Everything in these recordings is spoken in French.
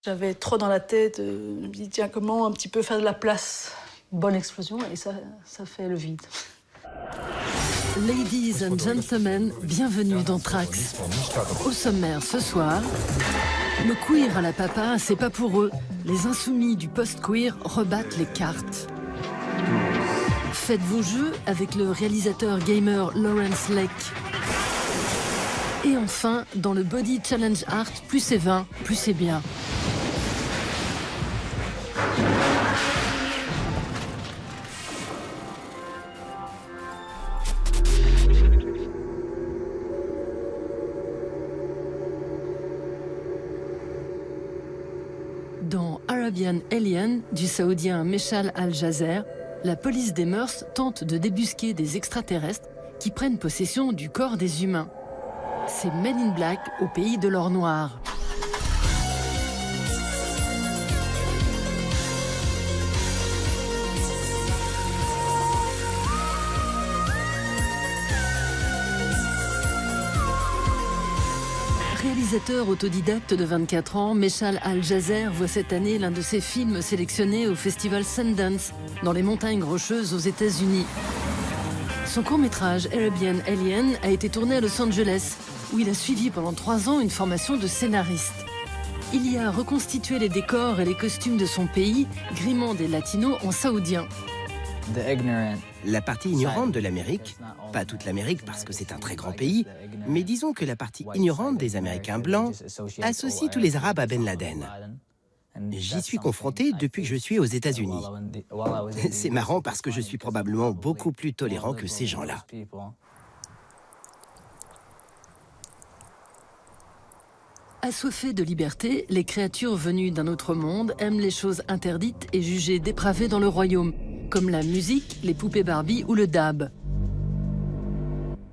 J'avais trop dans la tête, je me dis tiens comment un petit peu faire de la place. Une bonne explosion et ça fait le vide. Ladies and gentlemen, bienvenue dans Trax. Au sommaire ce soir, le queer à la papa, c'est pas pour eux. Les insoumis du post-queer rebattent les cartes. Faites vos jeux avec le réalisateur gamer Lawrence Lake. Et enfin, dans le Body Challenge Art, plus c'est 20, plus c'est bien. Dans Arabian Alien du saoudien Meshal Al-Jazer, la police des mœurs tente de débusquer des extraterrestres qui prennent possession du corps des humains. C'est Men in Black au pays de l'or noir. Réalisateur autodidacte de 24 ans, Meshal Al-Jazer voit cette année l'un de ses films sélectionnés au festival Sundance, dans les montagnes rocheuses aux États-Unis. Son court-métrage Arabian Alien a été tourné à Los Angeles, où il a suivi pendant 3 ans une formation de scénariste. Il y a reconstitué les décors et les costumes de son pays, grimant des latinos en saoudien. La partie ignorante de l'Amérique, pas toute l'Amérique parce que c'est un très grand pays, mais disons que la partie ignorante des Américains blancs associe tous les Arabes à Ben Laden. J'y suis confronté depuis que je suis aux États-Unis. C'est marrant parce que je suis probablement beaucoup plus tolérant que ces gens-là. Assoiffés de liberté, les créatures venues d'un autre monde aiment les choses interdites et jugées dépravées dans le royaume, comme la musique, les poupées Barbie ou le dab.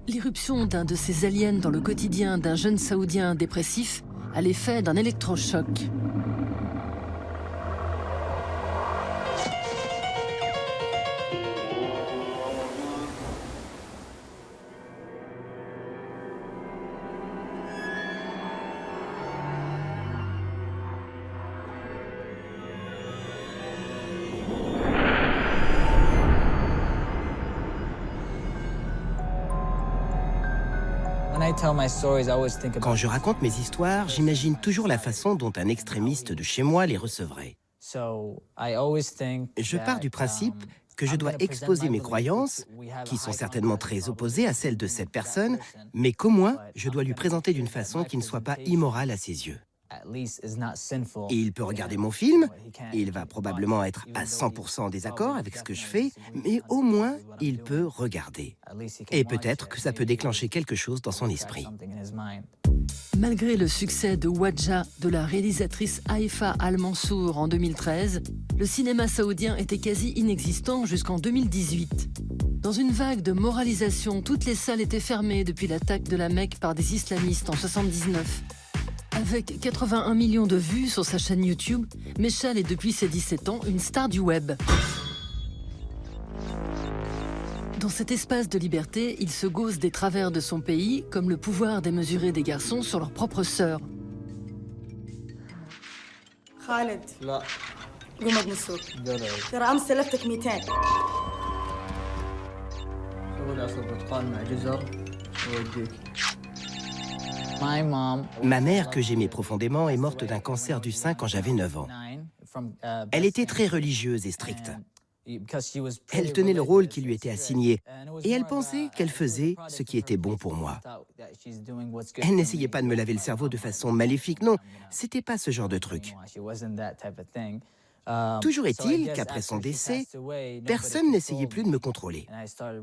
L'irruption d'un de ces aliens dans le quotidien d'un jeune Saoudien dépressif a l'effet d'un électrochoc. Quand je raconte mes histoires, j'imagine toujours la façon dont un extrémiste de chez moi les recevrait. Je pars du principe que je dois exposer mes croyances, qui sont certainement très opposées à celles de cette personne, mais qu'au moins, je dois lui présenter d'une façon qui ne soit pas immorale à ses yeux. Et il peut regarder mon film, et il va probablement être à 100% en désaccord avec ce que je fais, mais au moins, il peut regarder. Et peut-être que ça peut déclencher quelque chose dans son esprit. Malgré le succès de Wadja de la réalisatrice Haifa Al-Mansour en 2013, le cinéma saoudien était quasi inexistant jusqu'en 2018. Dans une vague de moralisation, toutes les salles étaient fermées depuis l'attaque de la Mecque par des islamistes en 1979. Avec 81 millions de vues sur sa chaîne YouTube, Meshal est depuis ses 17 ans une star du web. Dans cet espace de liberté, il se gausse des travers de son pays, comme le pouvoir démesuré des garçons sur leurs propres sœurs. Khaled. قوم ابن السوق ترى امس سلفتك 200 سوي لي عصير برتقال مع جزر واوديك. Ma mère, que j'aimais profondément, est morte d'un cancer du sein quand j'avais 9 ans. Elle était très religieuse et stricte. Elle tenait le rôle qui lui était assigné et elle pensait qu'elle faisait ce qui était bon pour moi. Elle n'essayait pas de me laver le cerveau de façon maléfique, non, c'était pas ce genre de truc. Toujours est-il qu'après son décès, personne n'essayait plus de me contrôler.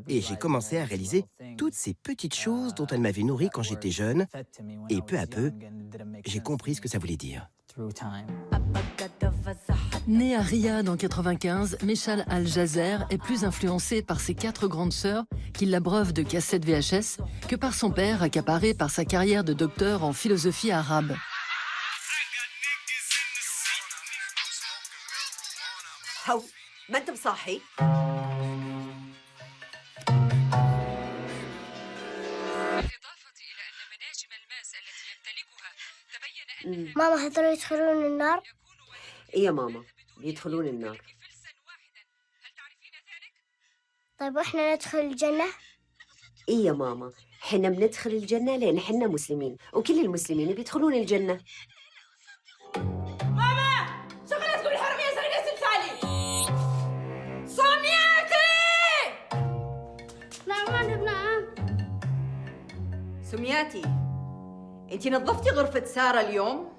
Et j'ai commencé à réaliser toutes ces petites choses dont elle m'avait nourri quand j'étais jeune. Et peu à peu, j'ai compris ce que ça voulait dire. Né à Riyad en 95, Meshal Al-Jazer est plus influencé par ses 4 grandes sœurs, qui l'abreuvent de cassettes VHS, que par son père, accaparé par sa carrière de docteur en philosophie arabe. ما انت بصاحي بالإضافة إلى أن مناجم الماس التي يمتلكها تبين أنها ماما هيقدروا يدخلون النار؟ إيه يا ماما بيدخلون النار. طيب وإحنا ندخل الجنة؟ إيه يا ماما حنا بندخل الجنة لأن حنا مسلمين وكل المسلمين بيدخلون الجنة. ماما شغلة تقول الحرمية سرقة تمثالي. سمياتي! نعم. سمياتي أنتِ نظفتي غرفة سارة اليوم؟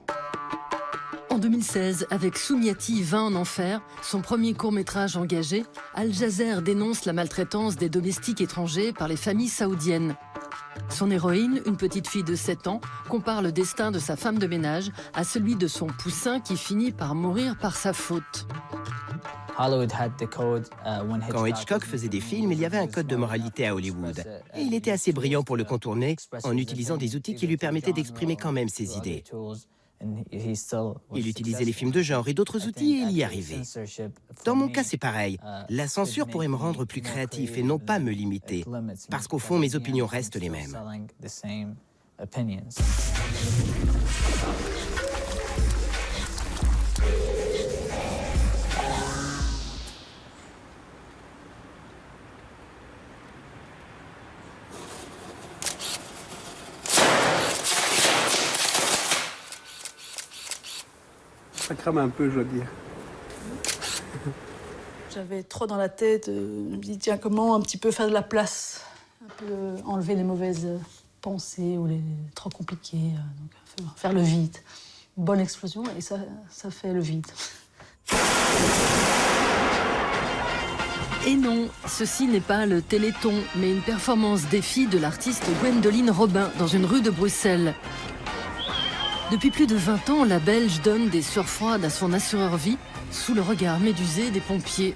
En 2016, avec Soumiati 20 en enfer, son premier court-métrage engagé, Al Jazeera dénonce la maltraitance des domestiques étrangers par les familles saoudiennes. Son héroïne, une petite fille de 7 ans, compare le destin de sa femme de ménage à celui de son poussin qui finit par mourir par sa faute. Quand Hitchcock faisait des films, il y avait un code de moralité à Hollywood. Et il était assez brillant pour le contourner en utilisant des outils qui lui permettaient d'exprimer quand même ses idées. Il utilisait les films de genre et d'autres outils et il y arrivait. Dans mon cas, c'est pareil. La censure pourrait me rendre plus créatif et non pas me limiter. Parce qu'au fond, mes opinions restent les mêmes. Ça crame un peu, je dois dire. J'avais trop dans la tête, je me dis tiens, comment un petit peu faire de la place, un peu enlever les mauvaises pensées ou les trop compliquées, donc faire le vide. Une bonne explosion et ça fait le vide. Et non, ceci n'est pas le Téléthon, mais une performance défi de l'artiste Gwendoline Robin dans une rue de Bruxelles. Depuis plus de 20 ans, la Belge donne des sueurs froides à son assureur-vie sous le regard médusé des pompiers.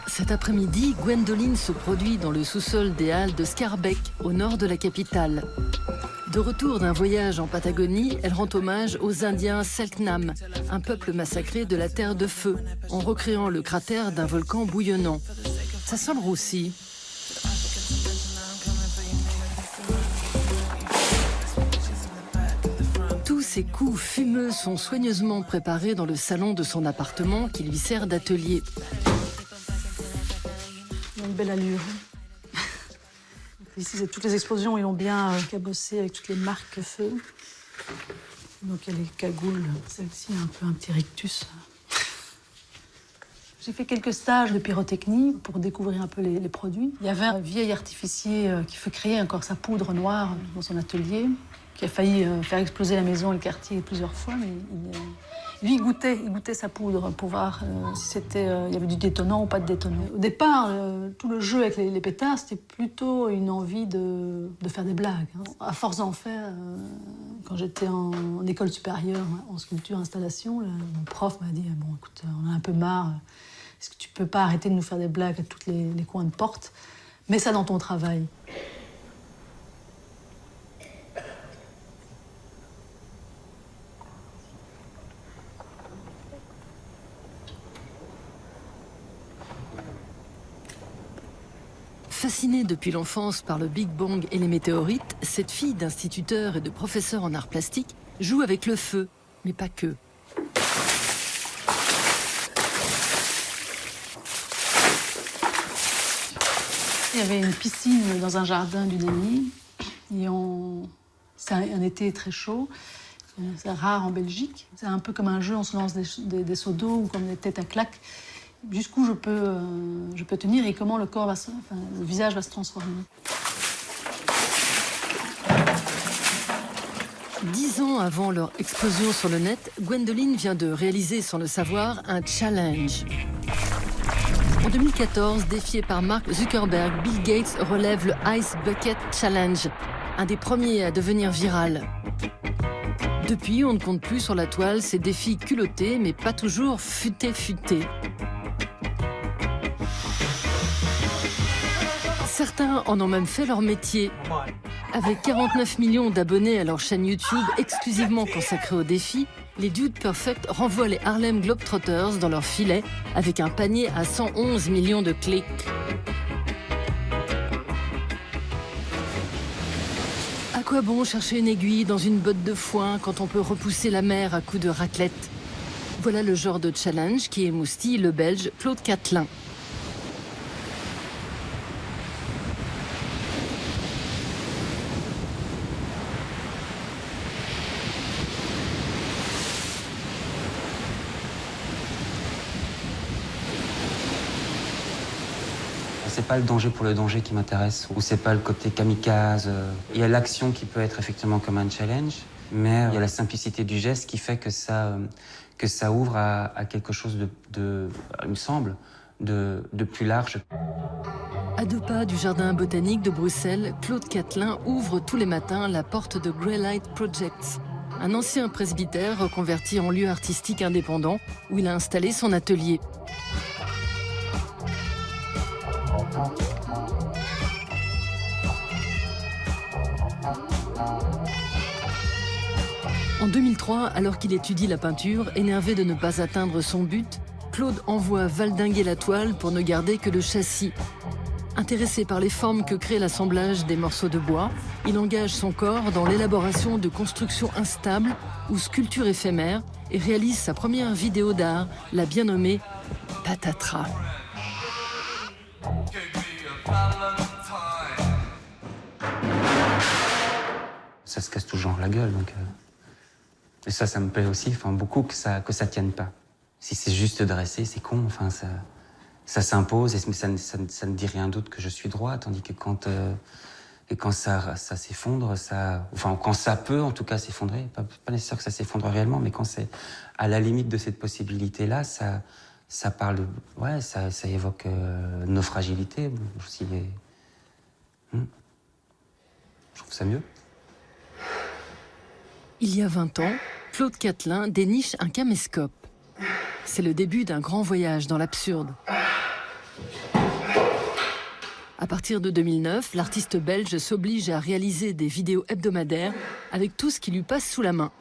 Cet après-midi, Gwendoline se produit dans le sous-sol des Halles de Schaerbeek, au nord de la capitale. De retour d'un voyage en Patagonie, elle rend hommage aux Indiens Selknam, un peuple massacré de la Terre de Feu, en recréant le cratère d'un volcan bouillonnant. Ça sent le roussi. Tous ces coups fumeux sont soigneusement préparés dans le salon de son appartement qui lui sert d'atelier. Il y a une belle allure. Ici, c'est toutes les explosions, ils l'ont bien cabossé avec toutes les marques feu. Donc il y a les cagoules. Celle-ci a un peu un petit rictus. J'ai fait quelques stages de pyrotechnie pour découvrir un peu les produits. Il y avait un vieil artificier qui fait créer encore sa poudre noire dans son atelier, qui a failli faire exploser la maison et le quartier plusieurs fois. Mais lui, il goûtait sa poudre pour voir si il y avait du détonnant ou pas de détonnant. Au départ, tout le jeu avec les pétards, c'était plutôt une envie de faire des blagues. Hein. À force d'en faire, quand j'étais en école supérieure, en sculpture-installation, mon prof m'a dit « Bon, écoute, on a un peu marre. Est-ce que tu peux pas arrêter de nous faire des blagues à tous les coins de porte? Mets ça dans ton travail. » Fascinée depuis l'enfance par le Big Bang et les météorites, cette fille d'instituteur et de professeur en arts plastiques joue avec le feu, mais pas que. Il y avait une piscine dans un jardin du Déni. C'est un été très chaud. C'est rare en Belgique. C'est un peu comme un jeu, on se lance des seaux d'eau ou comme des têtes à claques. Jusqu'où je peux tenir et comment le visage va se transformer. 10 ans avant leur explosion sur le net, Gwendoline vient de réaliser, sans le savoir, un challenge. En 2014, défié par Mark Zuckerberg, Bill Gates relève le Ice Bucket Challenge, un des premiers à devenir viral. Depuis, on ne compte plus sur la toile ces défis culottés, mais pas toujours futés. Certains en ont même fait leur métier. Avec 49 millions d'abonnés à leur chaîne YouTube exclusivement consacrée aux défis, les Dude Perfect renvoient les Harlem Globetrotters dans leur filet avec un panier à 111 millions de clics. À quoi bon chercher une aiguille dans une botte de foin quand on peut repousser la mer à coups de raclette? Voilà le genre de challenge qui émoustille le Belge Claude Catelin. C'est pas le danger pour le danger qui m'intéresse, ou c'est pas le côté kamikaze. Il y a l'action qui peut être effectivement comme un challenge, mais il y a la simplicité du geste qui fait que ça ouvre à quelque chose il me semble, de plus large. À 2 pas du jardin botanique de Bruxelles, Claude Catelin ouvre tous les matins la porte de Greylight Projects, un ancien presbytère reconverti en lieu artistique indépendant où il a installé son atelier. En 2003, alors qu'il étudie la peinture, énervé de ne pas atteindre son but, Claude envoie valdinguer la toile pour ne garder que le châssis. Intéressé par les formes que crée l'assemblage des morceaux de bois, il engage son corps dans l'élaboration de constructions instables ou sculptures éphémères et réalise sa première vidéo d'art, la bien nommée Patatras. Ça se casse toujours la gueule, donc... Et ça me plaît aussi, beaucoup que ça tienne pas. Si c'est juste dressé, c'est con, ça s'impose, et ça ne dit rien d'autre que je suis droit, tandis que quand ça s'effondre, quand ça peut en tout cas s'effondrer, pas nécessaire que ça s'effondre réellement, mais quand c'est à la limite de cette possibilité-là, ça parle, ça évoque nos fragilités aussi. Je trouve ça mieux. Il y a 20 ans, Claude Catelin déniche un caméscope. C'est le début d'un grand voyage dans l'absurde. À partir de 2009, l'artiste belge s'oblige à réaliser des vidéos hebdomadaires avec tout ce qui lui passe sous la main.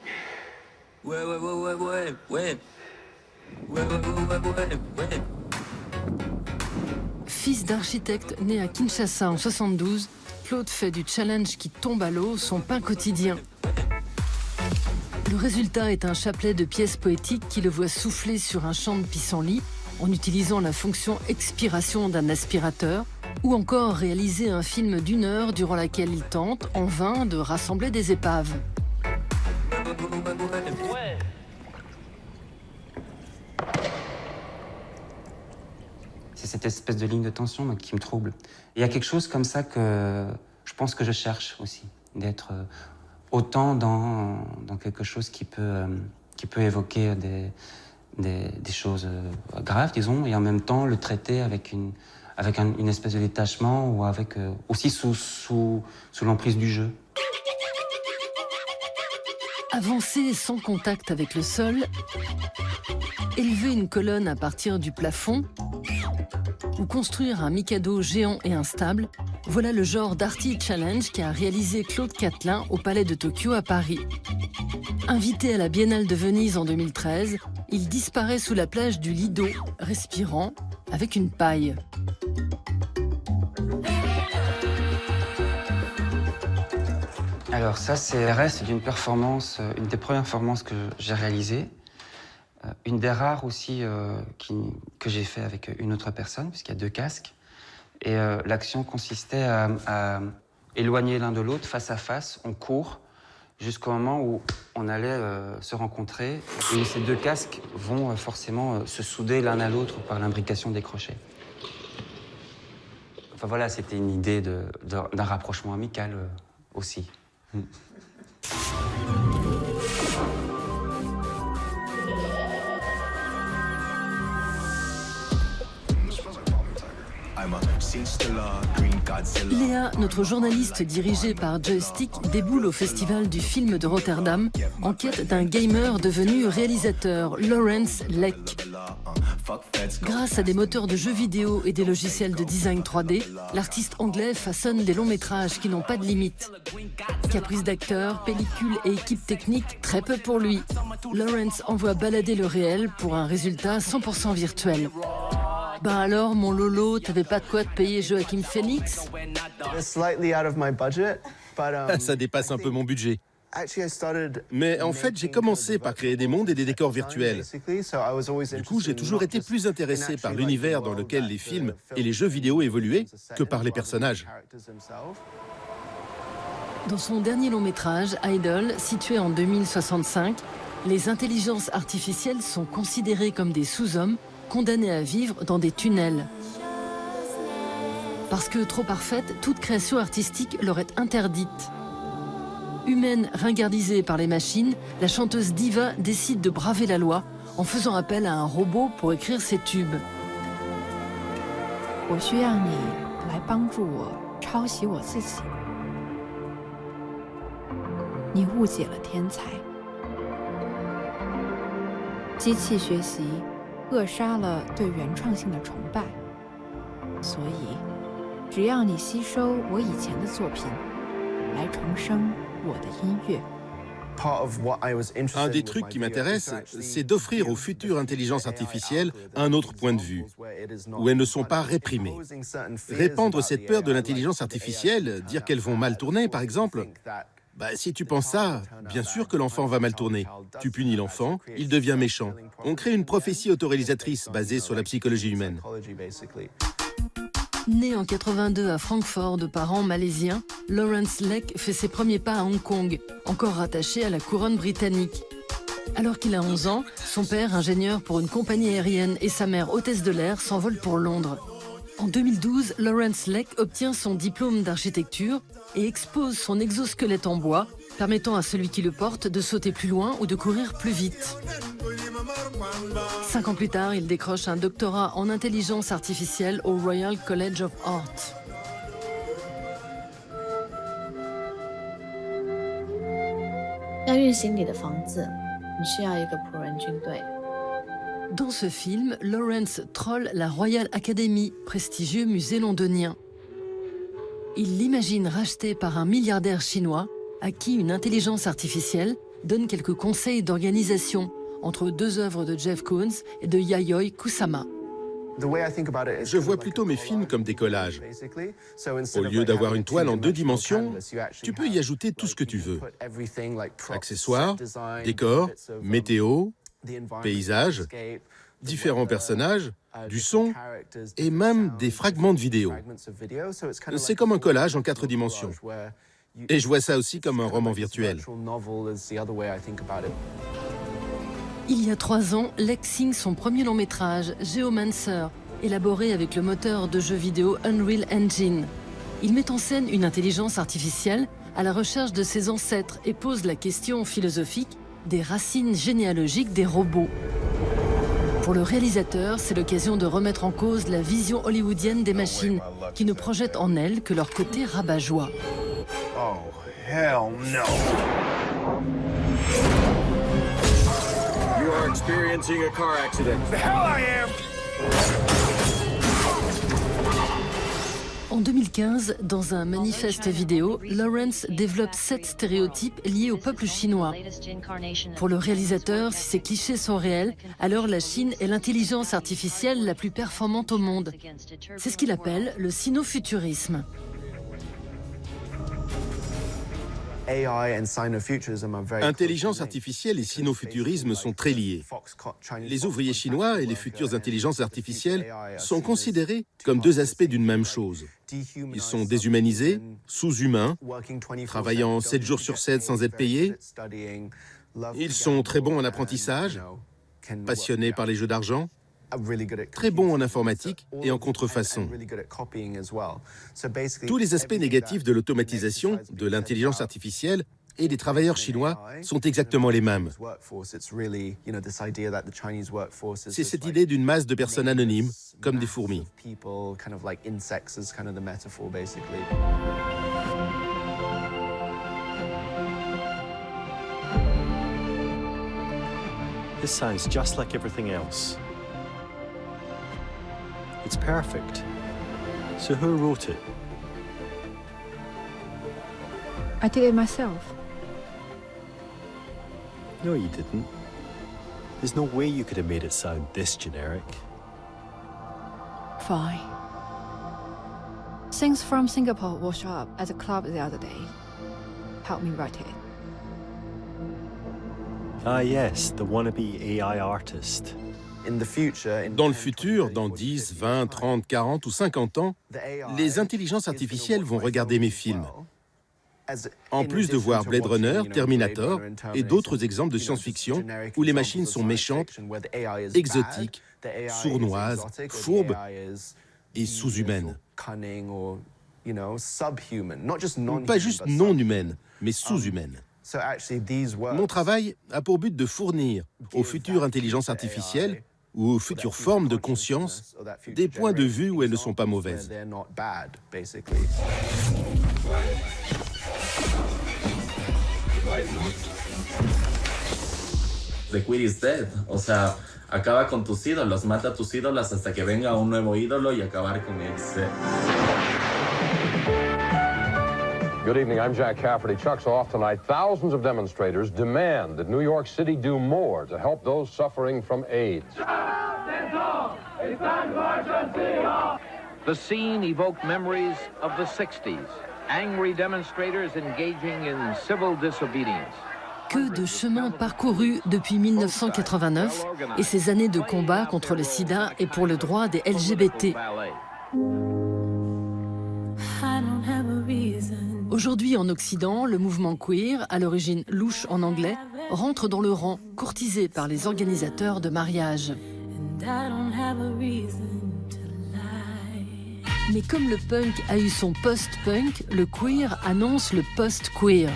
Fils d'architecte né à Kinshasa en 72, Claude fait du challenge qui tombe à l'eau son pain quotidien. Le résultat est un chapelet de pièces poétiques qui le voit souffler sur un champ de pissenlit en utilisant la fonction expiration d'un aspirateur, ou encore réaliser un film d'1 heure durant laquelle il tente, en vain, de rassembler des épaves. C'est cette espèce de ligne de tension qui me trouble. Il y a quelque chose comme ça que je pense que je cherche aussi, d'être autant dans quelque chose qui peut évoquer des choses graves, disons, et en même temps le traiter avec une espèce de détachement ou aussi sous l'emprise du jeu. Avancer sans contact avec le sol, élever une colonne à partir du plafond ou construire un Mikado géant et instable, voilà le genre d'Arty Challenge qu'a réalisé Claude Catelin au Palais de Tokyo à Paris. Invité à la Biennale de Venise en 2013, il disparaît sous la plage du Lido, respirant, avec une paille. Alors ça, c'est le reste d'une performance, une des premières performances que j'ai réalisées. Une des rares aussi que j'ai fait avec une autre personne, puisqu'il y a 2 casques. Et l'action consistait à éloigner l'un de l'autre, face à face, on court, jusqu'au moment où on allait se rencontrer, et où ces 2 casques vont forcément se souder l'un à l'autre par l'imbrication des crochets. Enfin voilà, c'était une idée d'un rapprochement amical aussi. Léa, notre journaliste dirigée par Joystick, déboule au Festival du film de Rotterdam en quête d'un gamer devenu réalisateur, Lawrence Leck. Grâce à des moteurs de jeux vidéo et des logiciels de design 3D, l'artiste anglais façonne des longs métrages qui n'ont pas de limite. Caprice d'acteurs, pellicules et équipe technique, très peu pour lui. Lawrence envoie balader le réel pour un résultat 100% virtuel. Ben alors, mon Lolo, t'avais pas de quoi te payer Joaquin Phoenix? Ça dépasse un peu mon budget. Mais en fait, j'ai commencé par créer des mondes et des décors virtuels. Du coup, j'ai toujours été plus intéressé par l'univers dans lequel les films et les jeux vidéo évoluaient que par les personnages. Dans son dernier long métrage, Idol, situé en 2065, les intelligences artificielles sont considérées comme des sous-hommes condamnés à vivre dans des tunnels. Parce que trop parfaite, toute création artistique leur est interdite. Humaine ringardisée par les machines, la chanteuse diva décide de braver la loi en faisant appel à un robot pour écrire ses tubes. Un des trucs qui m'intéresse, c'est d'offrir aux futures intelligences artificielles un autre point de vue, où elles ne sont pas réprimées. Répandre cette peur de l'intelligence artificielle, dire qu'elles vont mal tourner, par exemple, si tu penses ça, bien sûr que l'enfant va mal tourner. Tu punis l'enfant, il devient méchant. On crée une prophétie autoréalisatrice basée sur la psychologie humaine. Né en 82 à Francfort de parents malaisiens, Lawrence Leck fait ses premiers pas à Hong Kong, encore rattaché à la couronne britannique. Alors qu'il a 11 ans, son père, ingénieur pour une compagnie aérienne, et sa mère, hôtesse de l'air, s'envolent pour Londres. En 2012, Lawrence Leck obtient son diplôme d'architecture et expose son exosquelette en bois, permettant à celui qui le porte de sauter plus loin ou de courir plus vite. 5 ans plus tard, il décroche un doctorat en intelligence artificielle au Royal College of Art. Dans ce film, Lawrence troll la Royal Academy, prestigieux musée londonien. Il l'imagine racheté par un milliardaire chinois à qui une intelligence artificielle donne quelques conseils d'organisation entre deux œuvres de Jeff Koons et de Yayoi Kusama. Je vois plutôt mes films comme des collages. Au lieu d'avoir une toile en 2 dimensions, tu peux y ajouter tout ce que tu veux. Accessoires, décors, météo, paysages, différents personnages, du son et même des fragments de vidéo. C'est comme un collage en 4 dimensions. Et je vois ça aussi comme un roman virtuel. Il y a 3 ans, Leck signe son premier long métrage, Geomancer, élaboré avec le moteur de jeux vidéo Unreal Engine. Il met en scène une intelligence artificielle à la recherche de ses ancêtres et pose la question philosophique des racines généalogiques des robots. Pour le réalisateur, c'est l'occasion de remettre en cause la vision hollywoodienne des machines, qui ne projettent en elles que leur côté rabat-joie. Oh, hell no! You are experiencing a car accident. The hell I am! En 2015, dans un manifeste vidéo, Lawrence développe 7 stéréotypes liés au peuple chinois. Pour le réalisateur, si ces clichés sont réels, alors la Chine est l'intelligence artificielle la plus performante au monde. C'est ce qu'il appelle le sinofuturisme. Intelligence artificielle et sinofuturisme sont très liés. Les ouvriers chinois et les futures intelligences artificielles sont considérés comme 2 aspects d'une même chose. Ils sont déshumanisés, sous-humains, travaillant 7 jours sur 7 sans être payés. Ils sont très bons en apprentissage, passionnés par les jeux d'argent, très bons en informatique et en contrefaçon. Tous les aspects négatifs de l'automatisation, de l'intelligence artificielle, et les travailleurs chinois sont exactement les mêmes. C'est cette idée d'une masse de personnes anonymes, comme des fourmis. This sounds just like everything else. It's perfect. So who wrote it? I did it myself. No, you didn't. There's no way you could have made it sound this generic. Fine. Things from Singapore will show up at the club the other day. Help me write it. Ah yes, the wannabe AI artist. Dans le futur, dans 10, 20, 30, 40 ou 50 ans, les intelligences artificielles vont regarder mes films. En plus de voir Blade Runner, Terminator et d'autres exemples de science-fiction où les machines sont méchantes, exotiques, sournoises, fourbes et sous-humaines. Pas juste non humaines, mais sous-humaines. Mon travail a pour but de fournir aux futures intelligences artificielles ou aux futures formes de conscience des points de vue où elles ne sont pas mauvaises. The Queen is dead. O sea, acaba con tus ídolos, mata a tus ídolos hasta que venga un nuevo ídolo y acabar con ese. Good evening, I'm Jack Cafferty. Chuck's off tonight. Thousands of demonstrators demand that New York City do more to help those suffering from AIDS. The scene evoked memories of the 60s. Angry demonstrators engaging in civil disobedience. Que de chemin parcouru depuis 1989 et ces années de combat contre le sida et pour le droit des LGBT. Aujourd'hui en Occident, le mouvement queer, à l'origine louche en anglais, rentre dans le rang courtisé par les organisateurs de mariage. Mais comme le punk a eu son post-punk, le queer annonce le post-queer.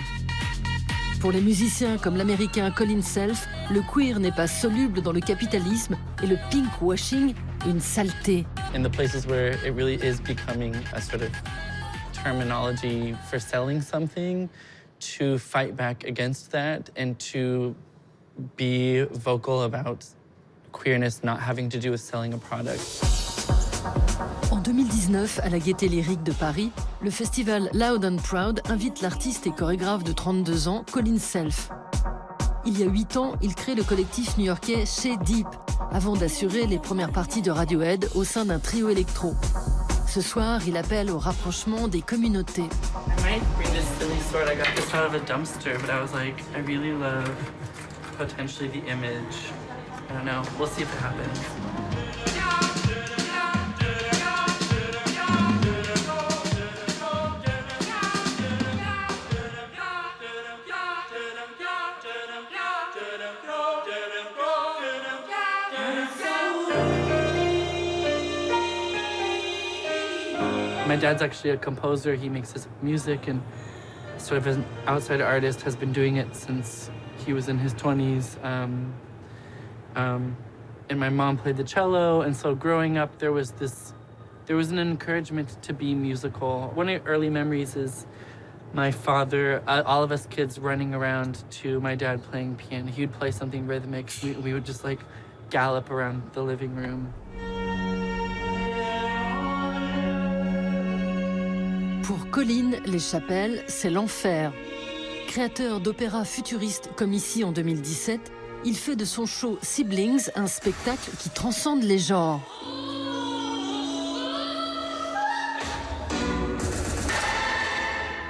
Pour les musiciens comme l'américain Colin Self, le queer n'est pas soluble dans le capitalisme et le pinkwashing, une saleté. In the places where it really is becoming a sort of terminology for selling something, to fight back against that and to be vocal about queerness not having to do with selling a product. En 2019, à la Gaîté Lyrique de Paris, le festival Loud and Proud invite l'artiste et chorégraphe de 32 ans, Colin Self. Il y a 8 ans, il crée le collectif new-yorkais Chez Deep, avant d'assurer les premières parties de Radiohead au sein d'un trio électro. Ce soir, il appelle au rapprochement des communautés. I might bring this silly sword. I got this out of a dumpster, but I was like, I really love potentially the image. I don't know. We'll see if it happens. My dad's actually a composer. He makes his music and sort of an outside artist, has been doing it since he was in his 20s. And my mom played the cello, and so growing up there was an encouragement to be musical. One of the early memories is my father, all of us kids running around to my dad playing piano. He would play something rhythmic. We would just like gallop around the living room. Pour Colin, les chapelles, c'est l'enfer. Créateur d'opéras futuristes comme ici en 2017, il fait de son show Siblings un spectacle qui transcende les genres.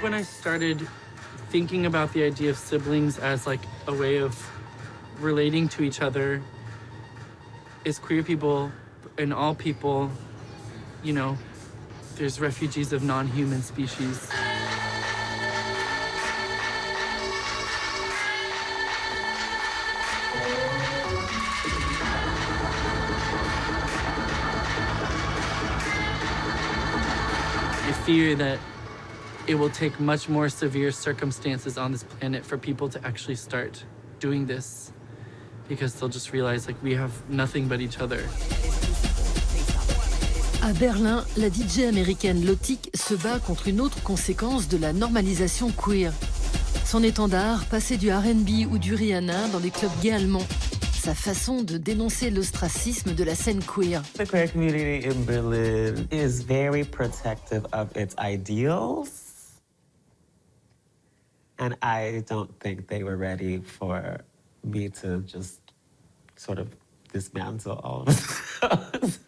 When I started thinking about the idea of siblings as like a way of relating to each other, as queer people and all people, you know, there's refugees of non-human species. I fear that it will take much more severe circumstances on this planet for people to actually start doing this, because they'll just realize like we have nothing but each other. À Berlin, la DJ américaine Lotic se bat contre une autre conséquence de la normalisation queer. Son étendard, passer du R&B ou du Rihanna dans les clubs gays allemands. Sa façon de dénoncer l'ostracisme de la scène queer. The queer community in Berlin is very protective of its ideals. And I don't think they were ready for me to just sort of dismantle all of those.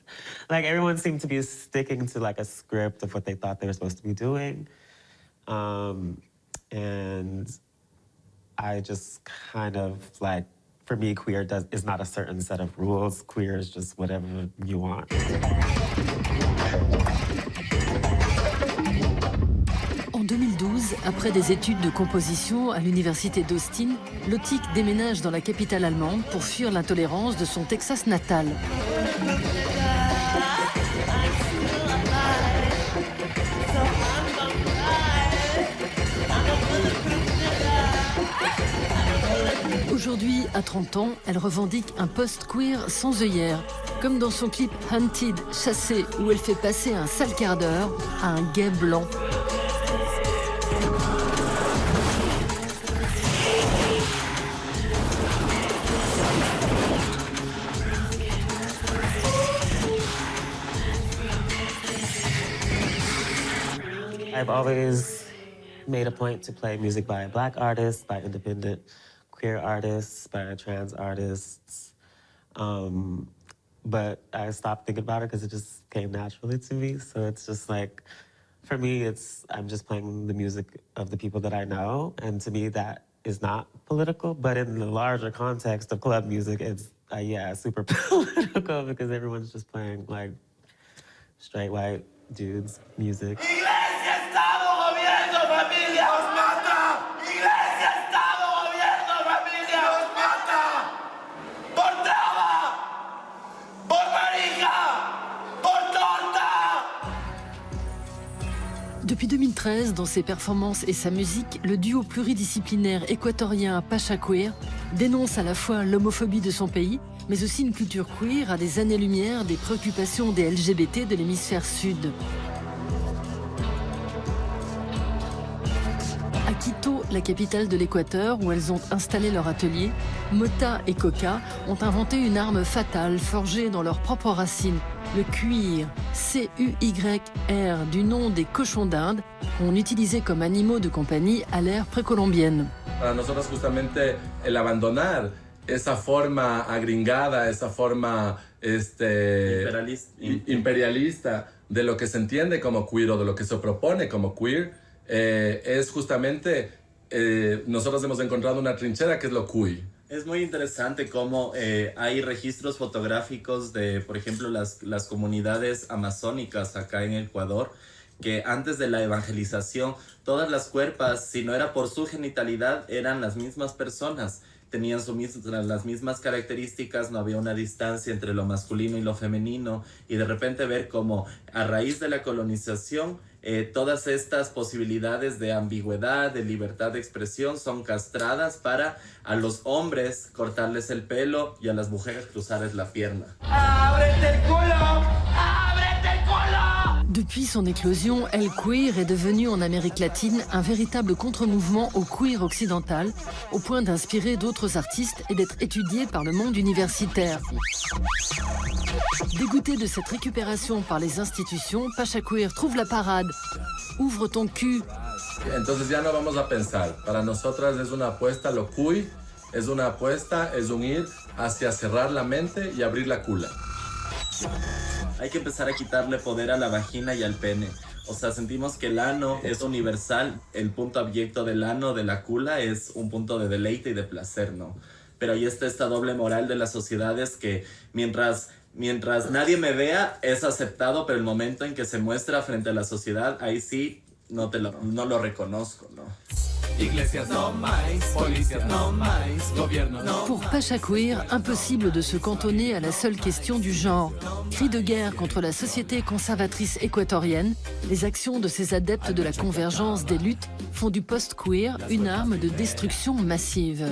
Like, everyone seemed to be sticking to like a script of what they thought they were supposed to be doing. And I just kind of like, for me, queer is not a certain set of rules. Queer is just whatever you want. En 2012, après des études de composition à l'université d'Austin, Lotic déménage dans la capitale allemande pour fuir l'intolérance de son Texas natal. Aujourd'hui, à 30 ans, elle revendique un post-queer sans œillères, comme dans son clip Hunted, Chassé, où elle fait passer un sale quart d'heure à un gay blanc. I've always made a point to play music by Black artists, by independent queer artists, by trans artists. But I stopped thinking about it because it just came naturally to me. So it's just like, for me, I'm just playing the music of the people that I know. And to me, that is not political. But in the larger context of club music, it's, super political because everyone's just playing like straight white dudes' music. Depuis 2013, dans ses performances et sa musique, le duo pluridisciplinaire équatorien Pacha Queer dénonce à la fois l'homophobie de son pays, mais aussi une culture queer à des années-lumière des préoccupations des LGBT de l'hémisphère sud. À Quito, la capitale de l'Équateur, où elles ont installé leur atelier, Mota et Coca ont inventé une arme fatale forgée dans leurs propres racines, le cuir, C-U-Y-R, du nom des cochons d'Inde, qu'on utilisait comme animaux de compagnie à l'ère précolombienne. Para nosotros justamente el abandonar esa forma agringada, esa forma imperialista de lo que se entiende como queer o de lo que se propone como queer, es justamente, nosotros hemos encontrado una trinchera que es lo cuy. Es muy interesante cómo hay registros fotográficos de, por ejemplo, las comunidades amazónicas acá en Ecuador, que antes de la evangelización, todas las cuerpas, si no era por su genitalidad, eran las mismas personas. Tenían las mismas características, no había una distancia entre lo masculino y lo femenino, y de repente ver cómo a raíz de la colonización todas estas posibilidades de ambigüedad, de libertad de expresión son castradas para a los hombres cortarles el pelo y a las mujeres cruzarles la pierna. ¡Ábrete el culo! ¡Ábrete el culo! Depuis son éclosion, El Queer est devenu en Amérique latine un véritable contre-mouvement au queer occidental, au point d'inspirer d'autres artistes et d'être étudié par le monde universitaire. Dégoûté de cette récupération par les institutions, Pacha Queer trouve la parade. Ouvre ton cul. Entonces ya no vamos a pensar. Para nosotras es una apuesta lo cuy, es una apuesta, es un ir hacia cerrar la mente y abrir la cula. Hay que empezar a quitarle poder a la vagina y al pene. O sea, sentimos que el ano es universal. El punto abyecto del ano, de la cula, es un punto de deleite y de placer, ¿no? Pero ahí está esta doble moral de las sociedades que mientras nadie me vea es aceptado, pero el momento en que se muestra frente a la sociedad, ahí sí no lo reconozco, ¿no? Pour Pacha Queer, impossible de se cantonner à la seule question du genre. Cri de guerre contre la société conservatrice équatorienne, les actions de ces adeptes de la convergence des luttes font du post-queer une arme de destruction massive.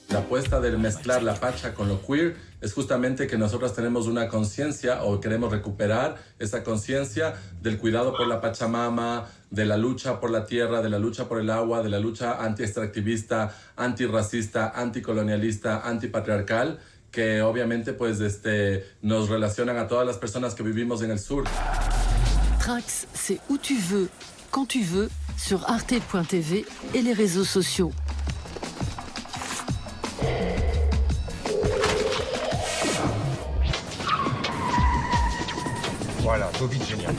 La apuesta de mezclar la pacha con lo queer es justamente que nosotros tenemos una conciencia o queremos recuperar esa conciencia del cuidado por la Pachamama, de la lucha por la tierra, de la lucha por el agua, de la lucha anti-extractivista, antirracista, anticolonialista, antipatriarcal, que obviamente pues nos relacionan a todas las personas que vivimos en el sur. Trax, c'est où tu veux, quand tu veux, sur arte.tv et les réseaux sociaux. Voilà, Covid génial.